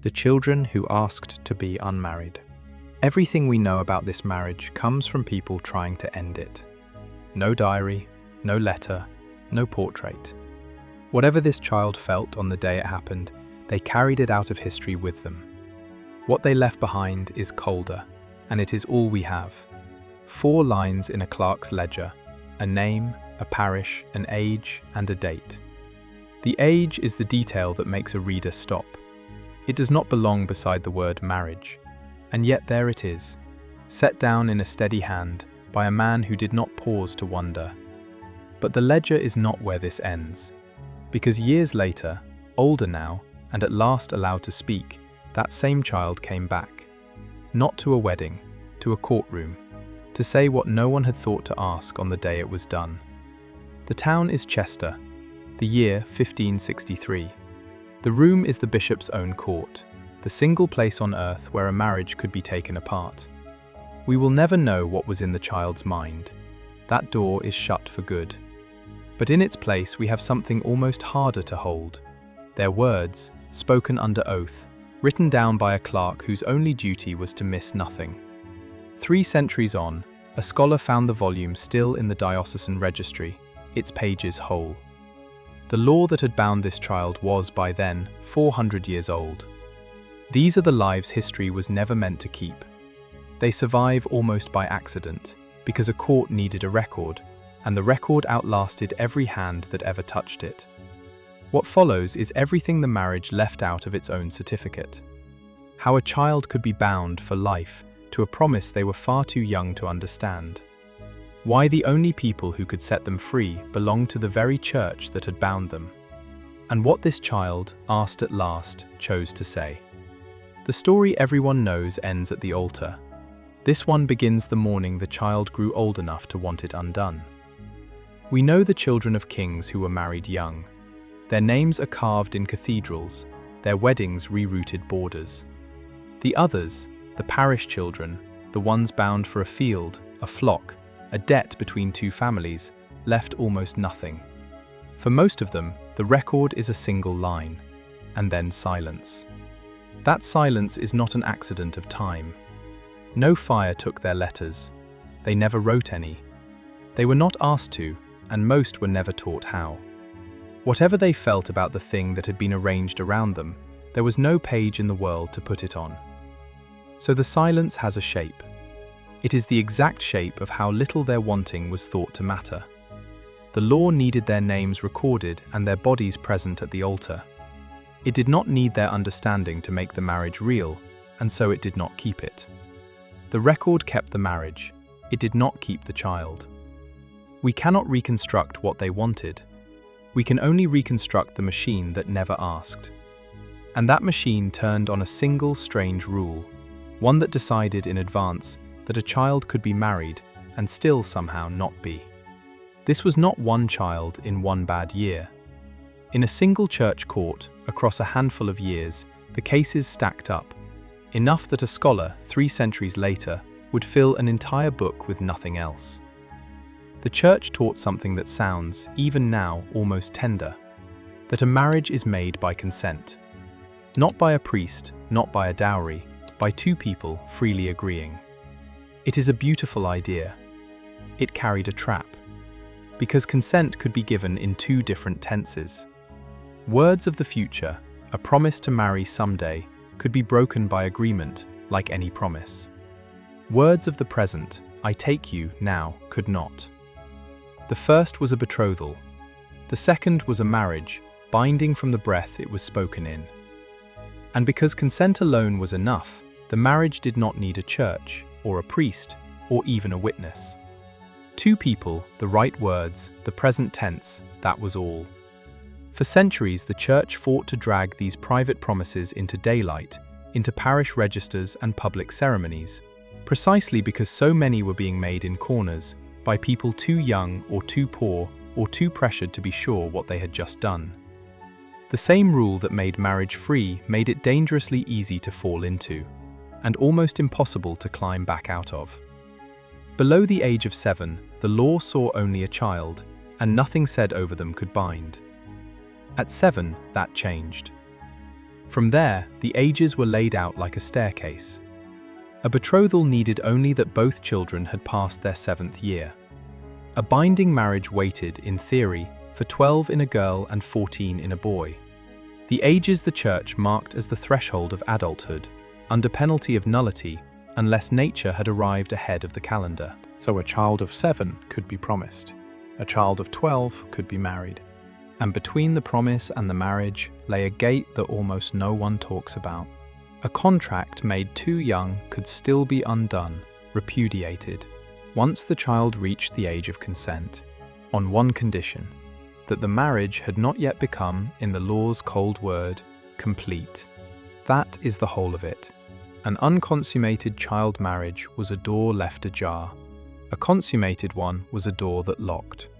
the children who asked to be unmarried. Everything we know about this marriage comes from people trying to end it. No diary, no letter, no portrait. Whatever this child felt on the day it happened, they carried it out of history with them. What they left behind is colder, and it is all we have. 4 lines in a clerk's ledger, a name, a parish, an age, and a date. The age is the detail that makes a reader stop. It does not belong beside the word marriage, and yet there it is, set down in a steady hand by a man who did not pause to wonder. But the ledger is not where this ends, because years later, older now, and at last allowed to speak, that same child came back. Not to a wedding, to a courtroom, to say what no one had thought to ask on the day it was done. The town is Chester, the year 1563. The room is the bishop's own court, the single place on earth where a marriage could be taken apart. We will never know what was in the child's mind. That door is shut for good. But in its place we have something almost harder to hold. Their words, spoken under oath, written down by a clerk whose only duty was to miss nothing. 3 centuries on, a scholar found the volume still in the diocesan registry, its pages whole. The law that had bound this child was, by then, 400 years old. These are the lives history was never meant to keep. They survive almost by accident, because a court needed a record, and the record outlasted every hand that ever touched it. What follows is everything the marriage left out of its own certificate. How a child could be bound for life to a promise they were far too young to understand. Why the only people who could set them free belonged to the very church that had bound them. And what this child, asked at last, chose to say. The story everyone knows ends at the altar. This one begins the morning the child grew old enough to want it undone. We know the children of kings who were married young. Their names are carved in cathedrals, their weddings rerouted borders. The others, the parish children, the ones bound for a field, a flock, a debt between 2 families, left almost nothing. For most of them, the record is a single line, and then silence. That silence is not an accident of time. No fire took their letters. They never wrote any. They were not asked to, and most were never taught how. Whatever they felt about the thing that had been arranged around them, there was no page in the world to put it on. So the silence has a shape. It is the exact shape of how little their wanting was thought to matter. The law needed their names recorded and their bodies present at the altar. It did not need their understanding to make the marriage real, and so it did not keep it. The record kept the marriage. It did not keep the child. We cannot reconstruct what they wanted. We can only reconstruct the machine that never asked. And that machine turned on a single strange rule, one that decided in advance that a child could be married and still somehow not be. This was not one child in one bad year. In a single church court, across a handful of years, the cases stacked up, enough that a scholar, 3 centuries later, would fill an entire book with nothing else. The church taught something that sounds, even now, almost tender, that a marriage is made by consent. Not by a priest, not by a dowry, by 2 people freely agreeing. It is a beautiful idea. It carried a trap, because consent could be given in 2 different tenses. Words of the future, a promise to marry someday, could be broken by agreement, like any promise. Words of the present, I take you now, could not. The first was a betrothal. The second was a marriage, binding from the breath it was spoken in. And because consent alone was enough, the marriage did not need a church, or a priest, or even a witness. 2 people, the right words, the present tense, that was all. For centuries, the church fought to drag these private promises into daylight, into parish registers and public ceremonies, precisely because so many were being made in corners, by people too young or too poor or too pressured to be sure what they had just done. The same rule that made marriage free made it dangerously easy to fall into, and almost impossible to climb back out of. Below the age of 7, the law saw only a child, and nothing said over them could bind. At 7, that changed. From there, the ages were laid out like a staircase. A betrothal needed only that both children had passed their 7th year. A binding marriage waited, in theory, for 12 in a girl and 14 in a boy. The ages the Church marked as the threshold of adulthood, under penalty of nullity, unless nature had arrived ahead of the calendar. So a child of 7 could be promised. A child of 12 could be married. And between the promise and the marriage lay a gate that almost no one talks about. A contract made too young could still be undone, repudiated, once the child reached the age of consent, on one condition, that the marriage had not yet become, in the law's cold word, complete. That is the whole of it. An unconsummated child marriage was a door left ajar. A consummated one was a door that locked.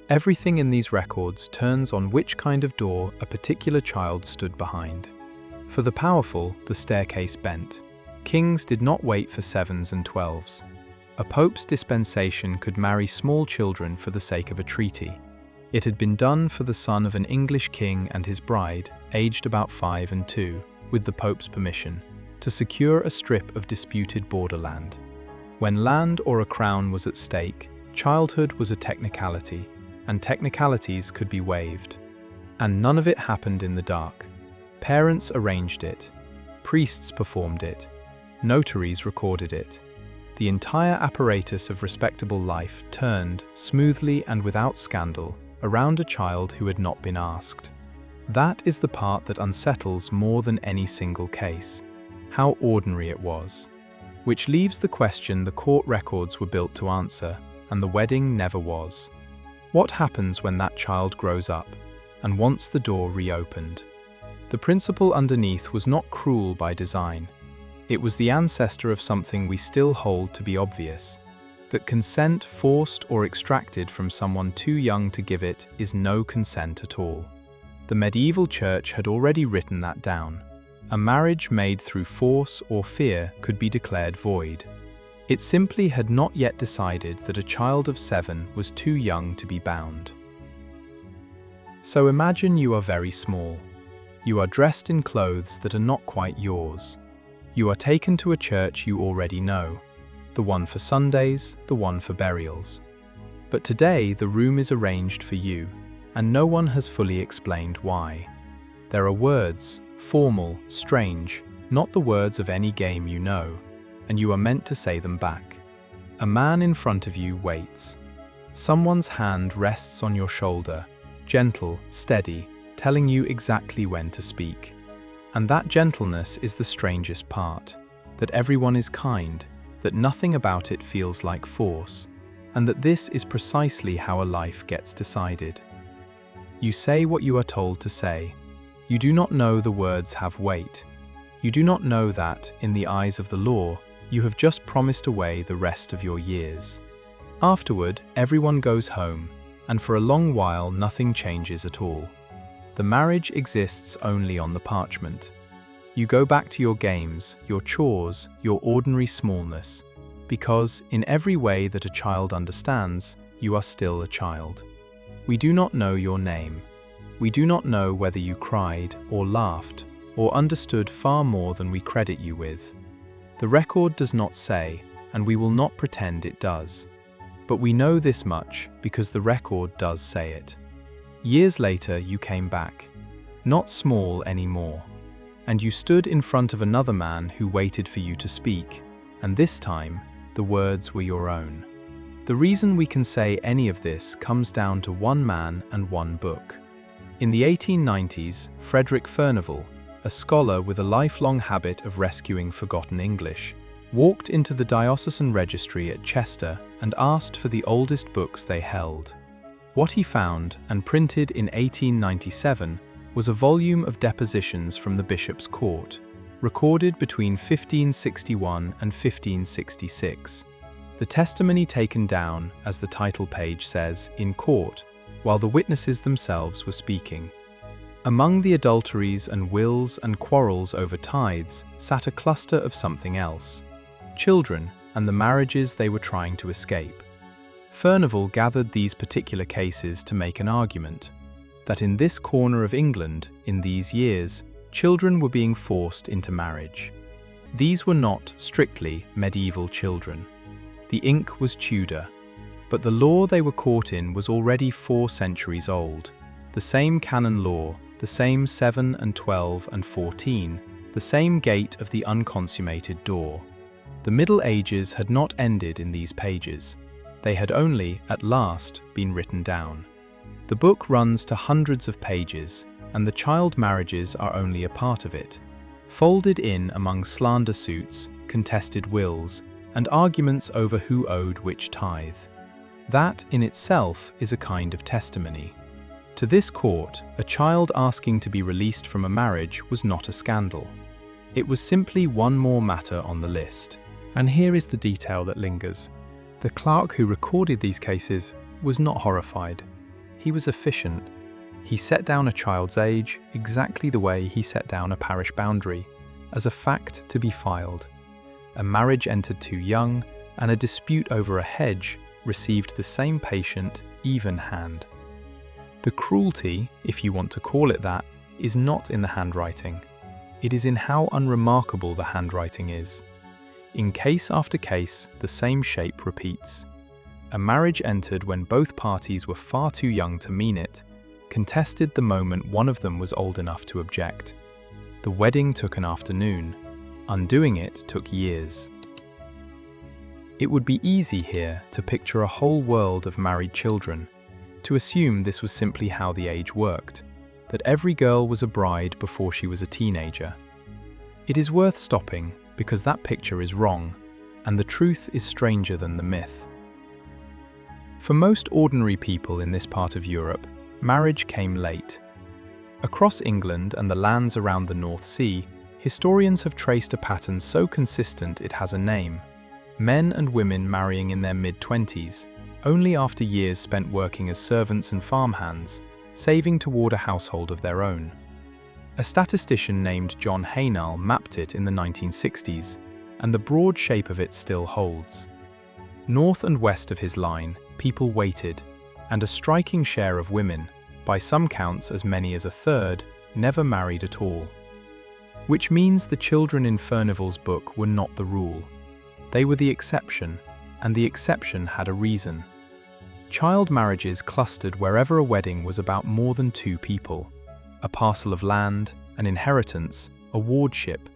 Everything in these records turns on which kind of door a particular child stood behind. For the powerful, the staircase bent. Kings did not wait for 7s and 12s. A pope's dispensation could marry small children for the sake of a treaty. It had been done for the son of an English king and his bride, aged about 5 and 2, with the pope's permission, to secure a strip of disputed borderland. When land or a crown was at stake, childhood was a technicality, and technicalities could be waived. And none of it happened in the dark. Parents arranged it. Priests performed it. Notaries recorded it. The entire apparatus of respectable life turned, smoothly and without scandal, around a child who had not been asked. That is the part that unsettles more than any single case. How ordinary it was. Which leaves the question the court records were built to answer, and the wedding never was. What happens when that child grows up, and wants the door reopened? The principle underneath was not cruel by design. It was the ancestor of something we still hold to be obvious, that consent forced or extracted from someone too young to give it is no consent at all. The medieval church had already written that down. A marriage made through force or fear could be declared void. It simply had not yet decided that a child of 7 was too young to be bound. So imagine you are very small. You are dressed in clothes that are not quite yours. You are taken to a church you already know, the one for Sundays, the one for burials. But today the room is arranged for you, and no one has fully explained why. There are words, formal, strange, not the words of any game you know, and you are meant to say them back. A man in front of you waits. Someone's hand rests on your shoulder, gentle, steady, telling you exactly when to speak. And that gentleness is the strangest part, that everyone is kind, that nothing about it feels like force, and that this is precisely how a life gets decided. You say what you are told to say. You do not know the words have weight. You do not know that, in the eyes of the law, you have just promised away the rest of your years. Afterward, everyone goes home, and for a long while nothing changes at all. The marriage exists only on the parchment. You go back to your games, your chores, your ordinary smallness, because, in every way that a child understands, you are still a child. We do not know your name. We do not know whether you cried, or laughed, or understood far more than we credit you with. The record does not say, and we will not pretend it does. But we know this much because the record does say it. Years later you came back, not small anymore, and you stood in front of another man who waited for you to speak, and this time the words were your own. The reason we can say any of this comes down to one man and one book. In the 1890s, Frederick Furnivall, a scholar with a lifelong habit of rescuing forgotten English, walked into the diocesan registry at Chester and asked for the oldest books they held. What he found, and printed in 1897, was a volume of depositions from the bishop's court, recorded between 1561 and 1566. The testimony taken down, as the title page says, in court, while the witnesses themselves were speaking. Among the adulteries and wills and quarrels over tithes sat a cluster of something else: children and the marriages they were trying to escape. Furnivall gathered these particular cases to make an argument that in this corner of England, in these years, children were being forced into marriage. These were not strictly medieval children. The ink was Tudor, but the law they were caught in was already 4 centuries old. The same canon law, the same 7 and 12 and 14, the same gate of the unconsummated door. The Middle Ages had not ended in these pages. They had only, at last, been written down. The book runs to hundreds of pages, and the child marriages are only a part of it, folded in among slander suits, contested wills, and arguments over who owed which tithe. That, in itself, is a kind of testimony. To this court, a child asking to be released from a marriage was not a scandal. It was simply one more matter on the list. And here is the detail that lingers. The clerk who recorded these cases was not horrified. He was efficient. He set down a child's age exactly the way he set down a parish boundary, as a fact to be filed. A marriage entered too young, and a dispute over a hedge received the same patient, even hand. The cruelty, if you want to call it that, is not in the handwriting. It is in how unremarkable the handwriting is. In case after case, the same shape repeats. A marriage entered when both parties were far too young to mean it, contested the moment one of them was old enough to object. The wedding took an afternoon. Undoing it took years. It would be easy here to picture a whole world of married children, to assume this was simply how the age worked, that every girl was a bride before she was a teenager. It is worth stopping because that picture is wrong, and the truth is stranger than the myth. For most ordinary people in this part of Europe, marriage came late. Across England and the lands around the North Sea, historians have traced a pattern so consistent it has a name: men and women marrying in their mid-20s, only after years spent working as servants and farmhands, saving toward a household of their own. A statistician named John Haynal mapped it in the 1960s, and the broad shape of it still holds. North and west of his line, people waited, and a striking share of women, by some counts as many as a third, never married at all. Which means the children in Furnivall's book were not the rule. They were the exception, and the exception had a reason. Child marriages clustered wherever a wedding was about more than 2 people. A parcel of land, an inheritance, a wardship,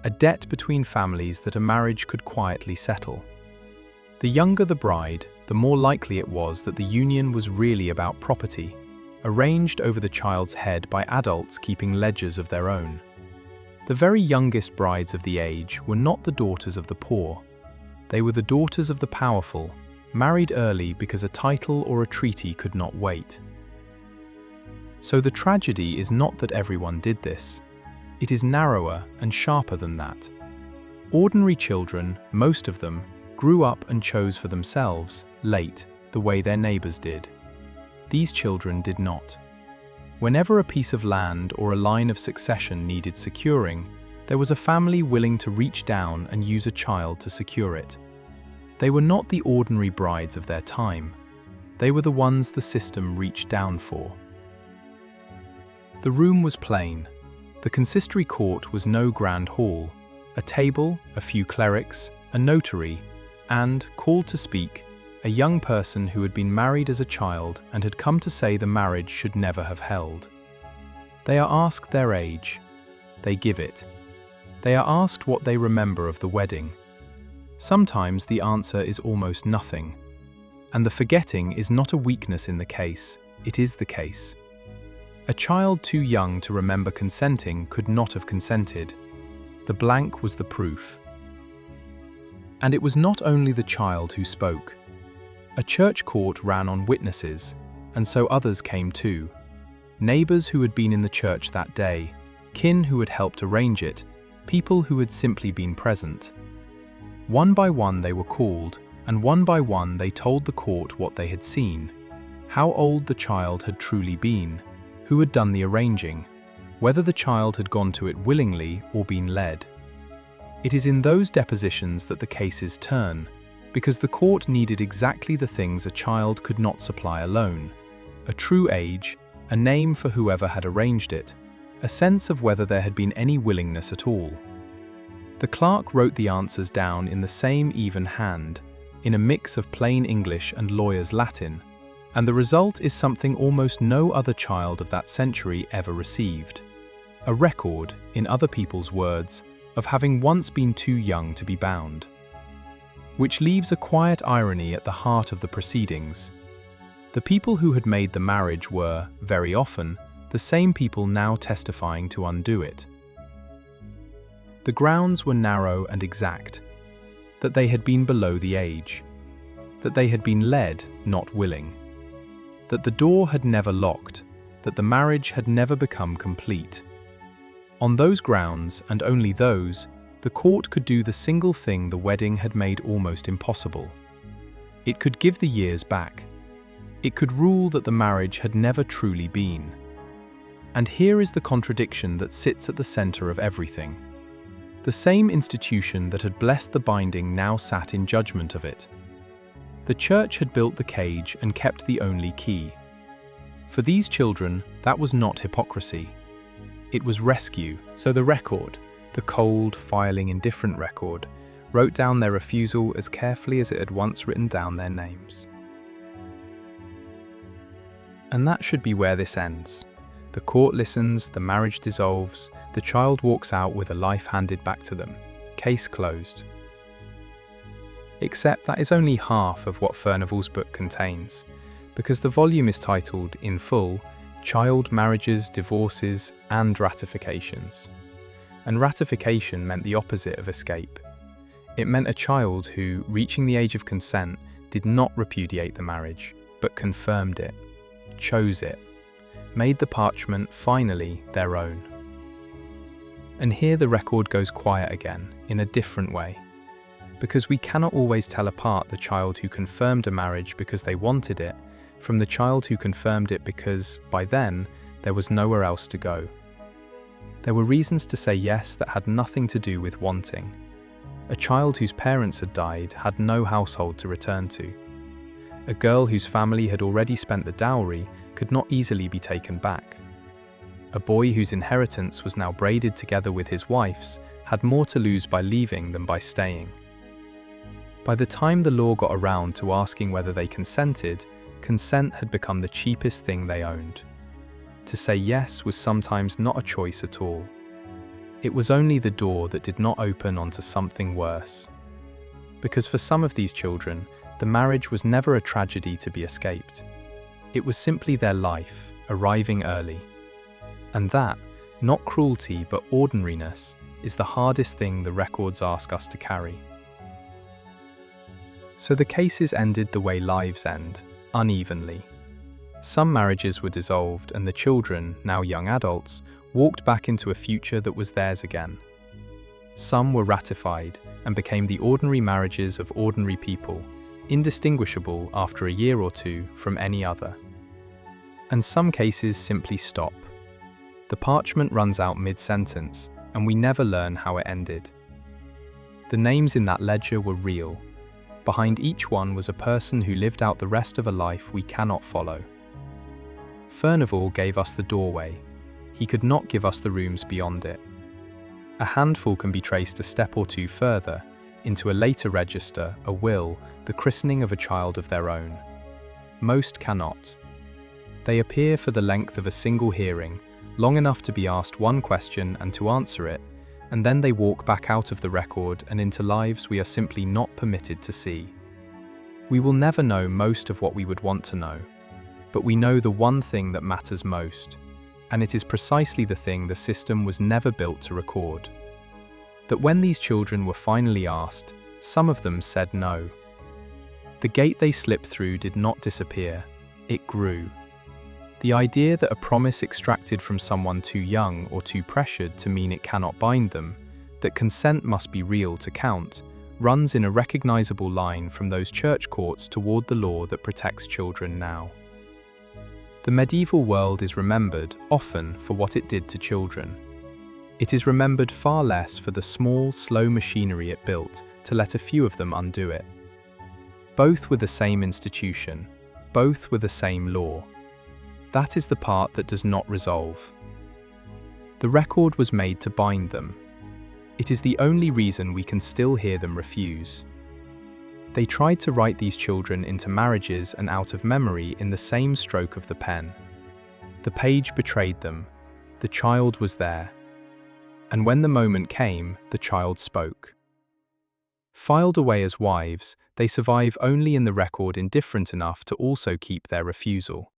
a debt between families that a marriage could quietly settle. The younger the bride, the more likely it was that the union was really about property, arranged over the child's head by adults keeping ledgers of their own. The very youngest brides of the age were not the daughters of the poor. They were the daughters of the powerful, married early because a title or a treaty could not wait. So the tragedy is not that everyone did this. It is narrower and sharper than that. Ordinary children, most of them, grew up and chose for themselves, late, the way their neighbors did. These children did not. Whenever a piece of land or a line of succession needed securing, there was a family willing to reach down and use a child to secure it. They were not the ordinary brides of their time. They were the ones the system reached down for. The room was plain. The consistory court was no grand hall. A table, a few clerics, a notary, and, called to speak, a young person who had been married as a child and had come to say the marriage should never have held. They are asked their age. They give it. They are asked what they remember of the wedding. Sometimes the answer is almost nothing. And the forgetting is not a weakness in the case, it is the case. A child too young to remember consenting could not have consented. The blank was the proof. And it was not only the child who spoke. A church court ran on witnesses, and so others came too. Neighbors who had been in the church that day, kin who had helped arrange it, people who had simply been present. One by one they were called, and one by one they told the court what they had seen, how old the child had truly been, who had done the arranging, whether the child had gone to it willingly or been led. It is in those depositions that the cases turn, because the court needed exactly the things a child could not supply alone: a true age, a name for whoever had arranged it, a sense of whether there had been any willingness at all. The clerk wrote the answers down in the same even hand, in a mix of plain English and lawyer's Latin, and the result is something almost no other child of that century ever received. A record, in other people's words, of having once been too young to be bound. Which leaves a quiet irony at the heart of the proceedings. The people who had made the marriage were, very often, the same people now testifying to undo it. The grounds were narrow and exact, that they had been below the age, that they had been led, not willing, that the door had never locked, that the marriage had never become complete. On those grounds, and only those, the court could do the single thing the wedding had made almost impossible. It could give the years back. It could rule that the marriage had never truly been. And here is the contradiction that sits at the center of everything. The same institution that had blessed the binding now sat in judgment of it. The church had built the cage and kept the only key. For these children, that was not hypocrisy. It was rescue. So the record, the cold, filing, indifferent record, wrote down their refusal as carefully as it had once written down their names. And that should be where this ends. The court listens, the marriage dissolves, the child walks out with a life handed back to them. Case closed. Except that is only half of what Furnivall's book contains, because the volume is titled, in full, Child Marriages, Divorces, and Ratifications. And ratification meant the opposite of escape. It meant a child who, reaching the age of consent, did not repudiate the marriage, but confirmed it, chose it, made the parchment finally their own. And here the record goes quiet again, in a different way. Because we cannot always tell apart the child who confirmed a marriage because they wanted it, from the child who confirmed it because, by then, there was nowhere else to go. There were reasons to say yes that had nothing to do with wanting. A child whose parents had died had no household to return to. A girl whose family had already spent the dowry could not easily be taken back. A boy whose inheritance was now braided together with his wife's had more to lose by leaving than by staying. By the time the law got around to asking whether they consented, consent had become the cheapest thing they owned. To say yes was sometimes not a choice at all. It was only the door that did not open onto something worse. Because for some of these children, the marriage was never a tragedy to be escaped. It was simply their life, arriving early. And that, not cruelty but ordinariness, is the hardest thing the records ask us to carry. So the cases ended the way lives end, unevenly. Some marriages were dissolved and the children, now young adults, walked back into a future that was theirs again. Some were ratified and became the ordinary marriages of ordinary people, indistinguishable after a year or two from any other. And some cases simply stop. The parchment runs out mid-sentence, and we never learn how it ended. The names in that ledger were real. Behind each one was a person who lived out the rest of a life we cannot follow. Furnivall gave us the doorway. He could not give us the rooms beyond it. A handful can be traced a step or two further, into a later register, a will, the christening of a child of their own. Most cannot. They appear for the length of a single hearing, long enough to be asked one question and to answer it, and then they walk back out of the record and into lives we are simply not permitted to see. We will never know most of what we would want to know, but we know the one thing that matters most, and it is precisely the thing the system was never built to record. That when these children were finally asked, some of them said no. The gate they slipped through did not disappear, it grew. The idea that a promise extracted from someone too young or too pressured to mean it cannot bind them, that consent must be real to count, runs in a recognizable line from those church courts toward the law that protects children now. The medieval world is remembered, often, for what it did to children. It is remembered far less for the small, slow machinery it built to let a few of them undo it. Both were the same institution, both were the same law. That is the part that does not resolve. The record was made to bind them. It is the only reason we can still hear them refuse. They tried to write these children into marriages and out of memory in the same stroke of the pen. The page betrayed them. The child was there. And when the moment came, the child spoke. Filed away as wives, they survive only in the record indifferent enough to also keep their refusal.